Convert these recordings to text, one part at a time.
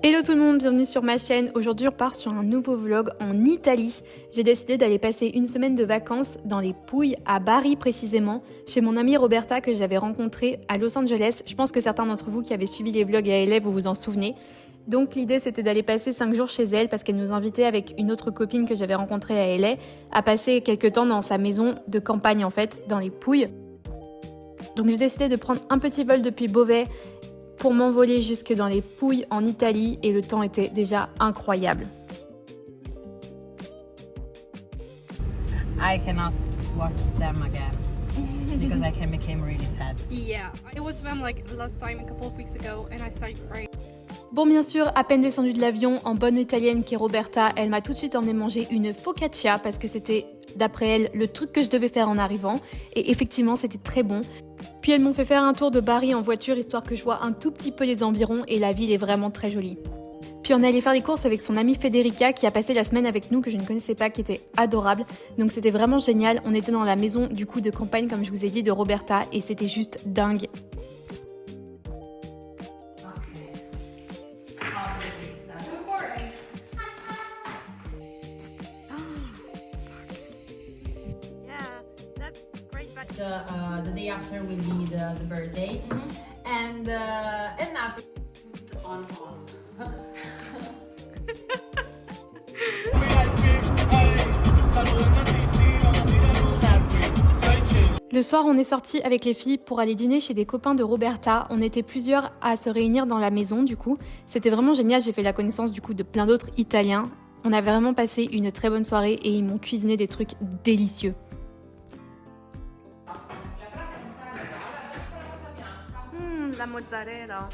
Hello tout le monde, bienvenue sur ma chaîne. Aujourd'hui on part sur un nouveau vlog en Italie. J'ai décidé d'aller passer une semaine de vacances dans les Pouilles, à Bari précisément, chez mon amie Roberta que j'avais rencontrée à Los Angeles. Je pense que certains d'entre vous qui avez suivi les vlogs à LA, vous vous en souvenez. Donc l'idée c'était d'aller passer 5 jours chez elle parce qu'elle nous invitait avec une autre copine que j'avais rencontrée à LA à passer quelques temps dans sa maison de campagne en fait, dans les Pouilles. Donc j'ai décidé de prendre un petit vol depuis Beauvais pour m'envoler jusque dans les Pouilles en Italie et le temps était déjà incroyable. I cannot watch them again because I can become really sad. Yeah, I watched them like last time a couple of weeks ago and I started crying. Bon, bien sûr, à peine descendue de l'avion, en bonne italienne qui est Roberta, elle m'a tout de suite emmené manger une focaccia parce que c'était, d'après elle, le truc que je devais faire en arrivant. Et effectivement, c'était très bon. Puis elles m'ont fait faire un tour de Bari en voiture, histoire que je vois un tout petit peu les environs et la ville est vraiment très jolie. Puis on est allé faire les courses avec son amie Federica qui a passé la semaine avec nous, que je ne connaissais pas, qui était adorable. Donc c'était vraiment génial. On était dans la maison du coup de campagne, comme je vous ai dit, de Roberta et c'était juste dingue. The day after will be the birthday, and after on. Le soir, on est sortis avec les filles pour aller dîner chez des copains de Roberta. On était plusieurs à se réunir dans la maison du coup. C'était vraiment génial, j'ai fait la connaissance du coup de plein d'autres Italiens. On a vraiment passé une très bonne soirée et ils m'ont cuisiné des trucs délicieux. La mozzarella.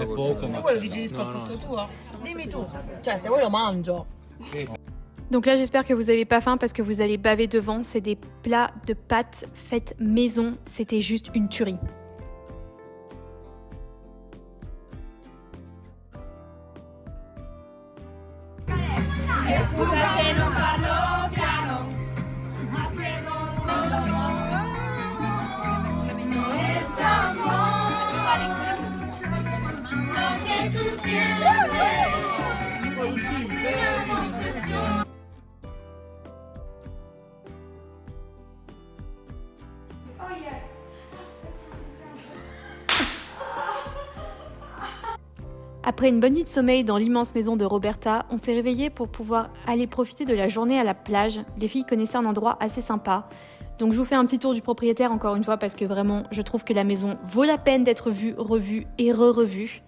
È poco, ma... Se vuoi lo digerisco al posto tuo? Dimmi tu. Cioè, se vuoi lo mangio. Donc là, j'espère que vous n'avez pas faim parce que vous allez baver devant. C'est des plats de pâtes faites maison. C'était juste une tuerie. Après une bonne nuit de sommeil dans l'immense maison de Roberta, on s'est réveillé pour pouvoir aller profiter de la journée à la plage. Les filles connaissaient un endroit assez sympa. Donc je vous fais un petit tour du propriétaire encore une fois parce que vraiment je trouve que la maison vaut la peine d'être vue, revue et re-revue.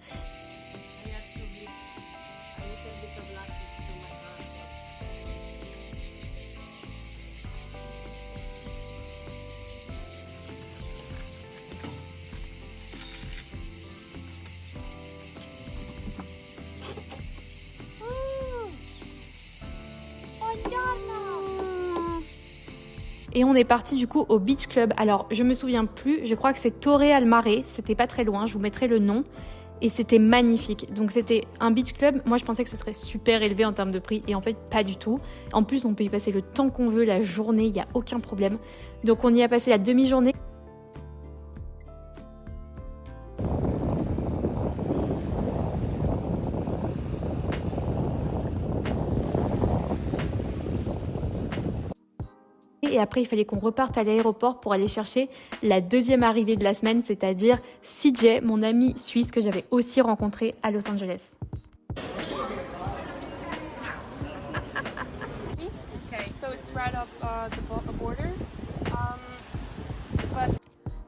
Et on est parti du coup au Beach Club. Alors je me souviens plus, je crois que c'est Torre al Mare, c'était pas très loin, je vous mettrai le nom. Et c'était magnifique. Donc c'était un beach club, moi je pensais que ce serait super élevé en termes de prix et en fait pas du tout. En plus on peut y passer le temps qu'on veut, la journée, il n'y a aucun problème. Donc on y a passé la demi-journée. Et après, il fallait qu'on reparte à l'aéroport pour aller chercher la deuxième arrivée de la semaine, c'est-à-dire CJ, mon ami suisse que j'avais aussi rencontré à Los Angeles. Okay, so it's right off the border.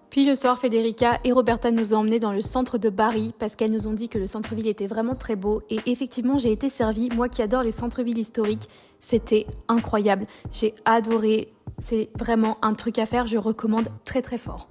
Puis le soir, Federica et Roberta nous ont emmenés dans le centre de Bari parce qu'elles nous ont dit que le centre-ville était vraiment très beau. Et effectivement, j'ai été servie, moi qui adore les centres-villes historiques, c'était incroyable. J'ai adoré, c'est vraiment un truc à faire, je recommande très très fort.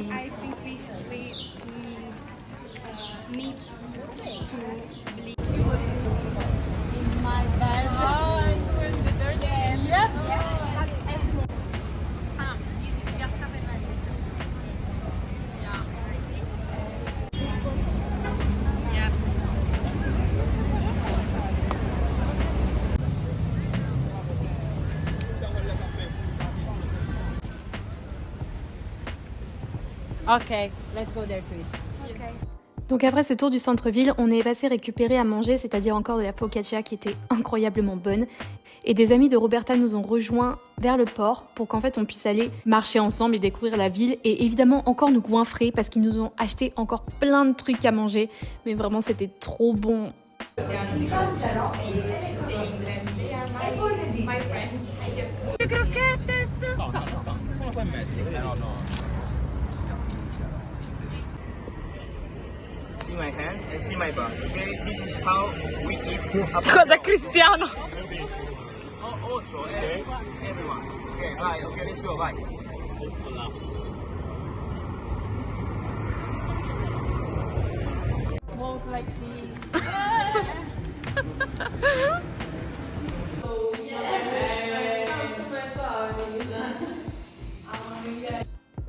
I think we need to believe. My bed. Oh, I'm going to the dirt again. Yep. Okay, let's go there to eat. Donc après ce tour du centre-ville, on est passé récupérer à manger, c'est-à-dire encore de la focaccia qui était incroyablement bonne. Et des amis de Roberta nous ont rejoints vers le port pour qu'en fait on puisse aller marcher ensemble et découvrir la ville. Et évidemment encore nous goinfrer parce qu'ils nous ont acheté encore plein de trucs à manger. Mais vraiment c'était trop bon. See my hand and see my butt. Okay, this is how we eat. Cosa Cristiano? Also, everyone. Okay, bye. Okay, let's go. Bye. Walk like this.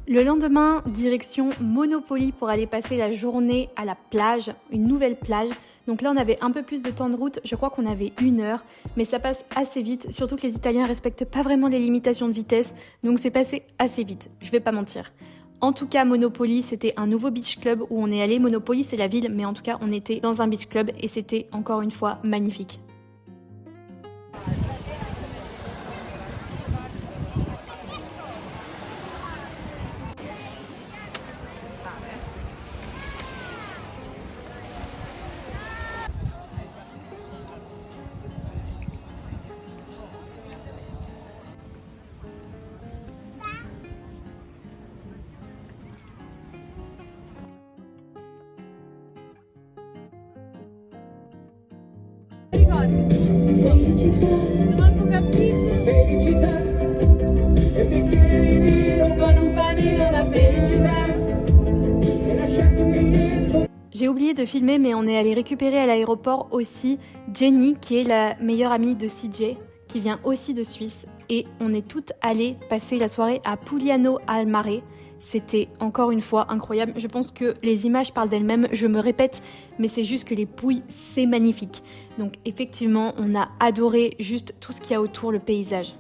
Le lendemain, direction Monopoly pour aller passer la journée à la plage, une nouvelle plage. Donc là, on avait un peu plus de temps de route, je crois qu'on avait 1 heure, mais ça passe assez vite, surtout que les Italiens respectent pas vraiment les limitations de vitesse, donc c'est passé assez vite, je vais pas mentir. En tout cas, Monopoly, c'était un nouveau beach club où on est allé. Monopoly, c'est la ville, mais en tout cas, on était dans un beach club et c'était encore une fois magnifique. J'ai oublié de filmer, mais on est allé récupérer à l'aéroport aussi Jenny, qui est la meilleure amie de CJ, qui vient aussi de Suisse. Et on est toutes allées passer la soirée à Pugliano al Mare. C'était encore une fois incroyable. Je pense que les images parlent d'elles-mêmes, je me répète, mais c'est juste que les Pouilles, c'est magnifique. Donc effectivement, on a adoré juste tout ce qu'il y a autour, le paysage.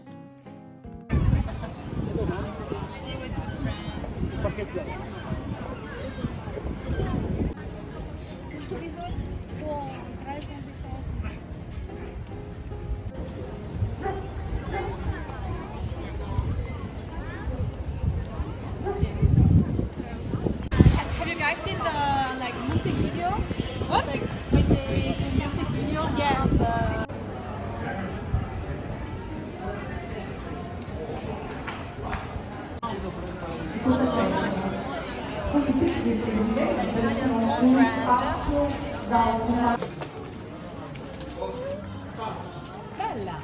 Have you guys seen the like music video? What? Like when they do music videos? Yeah. Bella.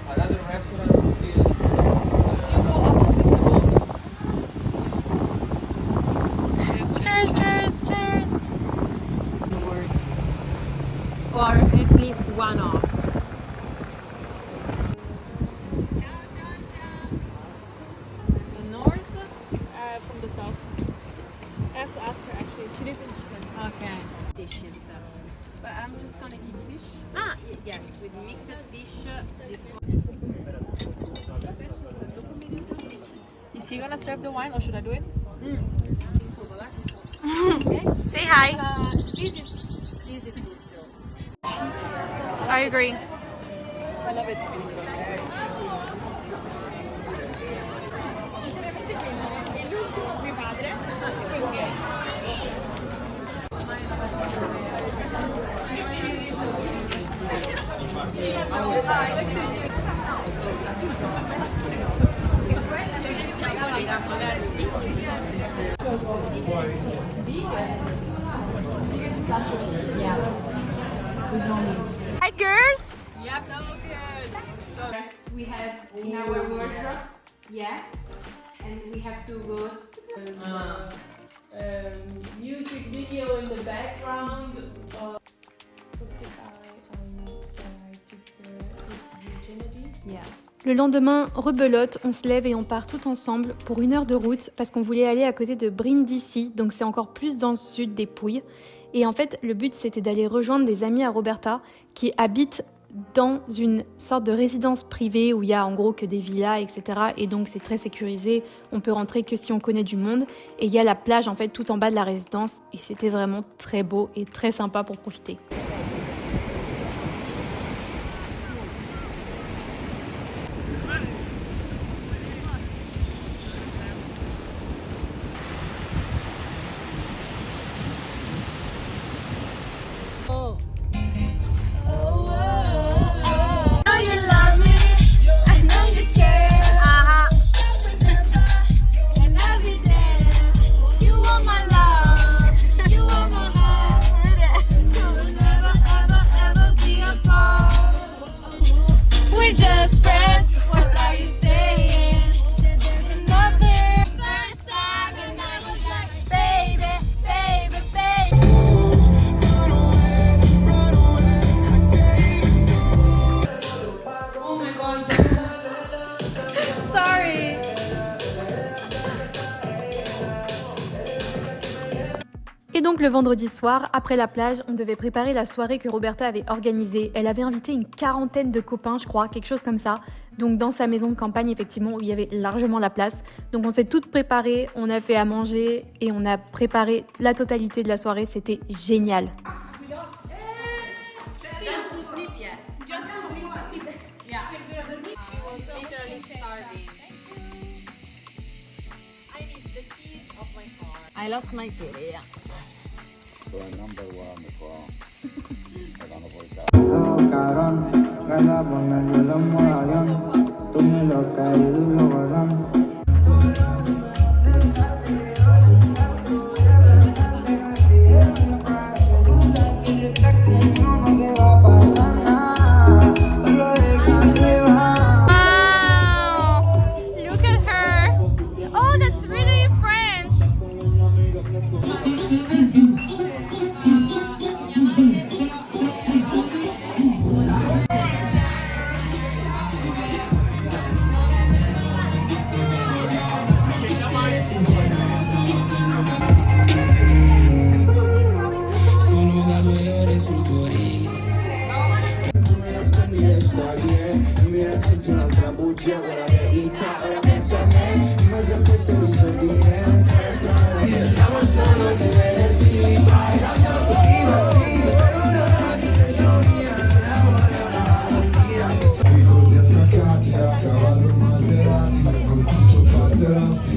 Another restaurant still. Cheers, cheers, cheers. Or at least one off. The north? From the south. I have to ask her actually. She lives in Houston. Okay. Dishes. But I'm just gonna eat fish. Ah, yes, with mixed fish. This one. Is he gonna serve the wine or should I do it? Say hi. This is good too. I agree. I love it. Yeah. With no milk. Hi, girls. Yep. So good. Yes, we have in our wardrobe. Yeah, and we have to go. Music video in the background. Le lendemain, rebelote, on se lève et on part tout ensemble pour 1 heure de route parce qu'on voulait aller à côté de Brindisi, donc c'est encore plus dans le sud des Pouilles. Et en fait, le but c'était d'aller rejoindre des amis à Roberta qui habitent dans une sorte de résidence privée où il y a en gros que des villas, etc. Et donc c'est très sécurisé, on peut rentrer que si on connaît du monde. Et il y a la plage en fait tout en bas de la résidence et c'était vraiment très beau et très sympa pour profiter. Et donc le vendredi soir, après la plage, on devait préparer la soirée que Roberta avait organisée. Elle avait invité une 40aine de copains, je crois, quelque chose comme ça. Donc dans sa maison de campagne, effectivement, où il y avait largement la place. Donc on s'est toutes préparées, on a fait à manger et on a préparé la totalité de la soirée. C'était génial. I lost my kitty. Cabrón, gana ponerse los moración, tú ni lo caído y lo gozan. Look at her. Oh, that's really French. Sono da 2 ore sul tuo reel. Tu mi nascondi le storie, mi racconti un'altra bugia con la verità. Ora penso a me, in mezzo a questo disordine, sarà strano. Siamo solo di venerdì, per ora ti sento mia, non è amore, è una malattia. Così attaccati a cavallo Maserati, con tutto passerà, sì.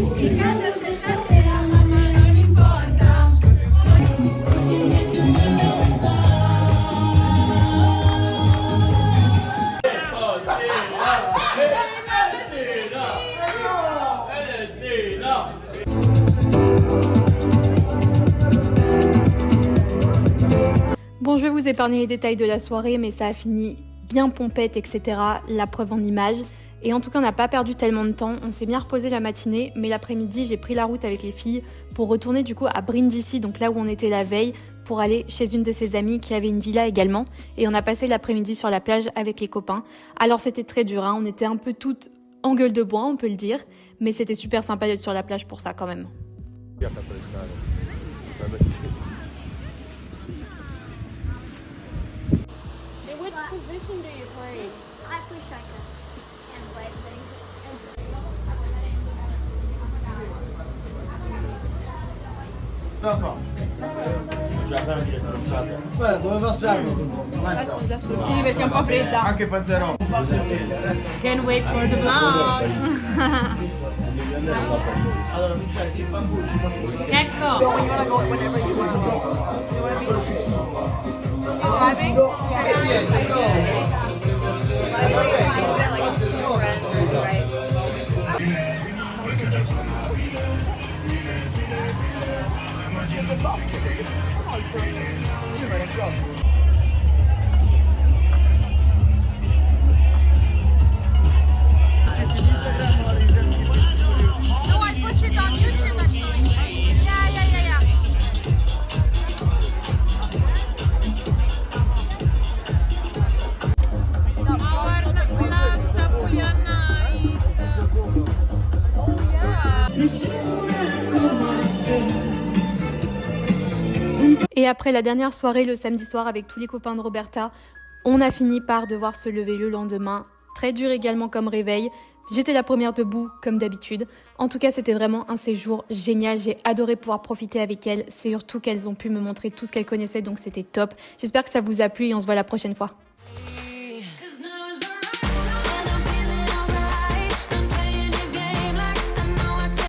Bon, je vais vous épargner les détails de la soirée, mais ça a fini bien pompette, etc. La preuve en images. Et en tout cas, on n'a pas perdu tellement de temps. On s'est bien reposé la matinée, mais l'après-midi, j'ai pris la route avec les filles pour retourner du coup à Brindisi, donc là où on était la veille, pour aller chez une de ses amies qui avait une villa également. Et on a passé l'après-midi sur la plage avec les copains. Alors c'était très dur, hein. On était un peu toutes en gueule de bois, on peut le dire, mais c'était super sympa d'être sur la plage pour ça quand même. In which position do you play? I play striker and play Aspetta, dove va Sergio? Sì, perché è un po' fredda. Anche Panzerò. Can't wait for the vlog. Allora, Vincenzi, il bambù ci posso dire. Ecco. You want to go whenever you want to go. You want to be driving? No, I put it on YouTube actually. Yeah. Et après la dernière soirée le samedi soir avec tous les copains de Roberta, on a fini par devoir se lever le lendemain. Très dur également comme réveil. J'étais la première debout comme d'habitude. En tout cas, c'était vraiment un séjour génial. J'ai adoré pouvoir profiter avec elles. C'est surtout qu'elles ont pu me montrer tout ce qu'elles connaissaient, donc c'était top. J'espère que ça vous a plu et on se voit la prochaine fois.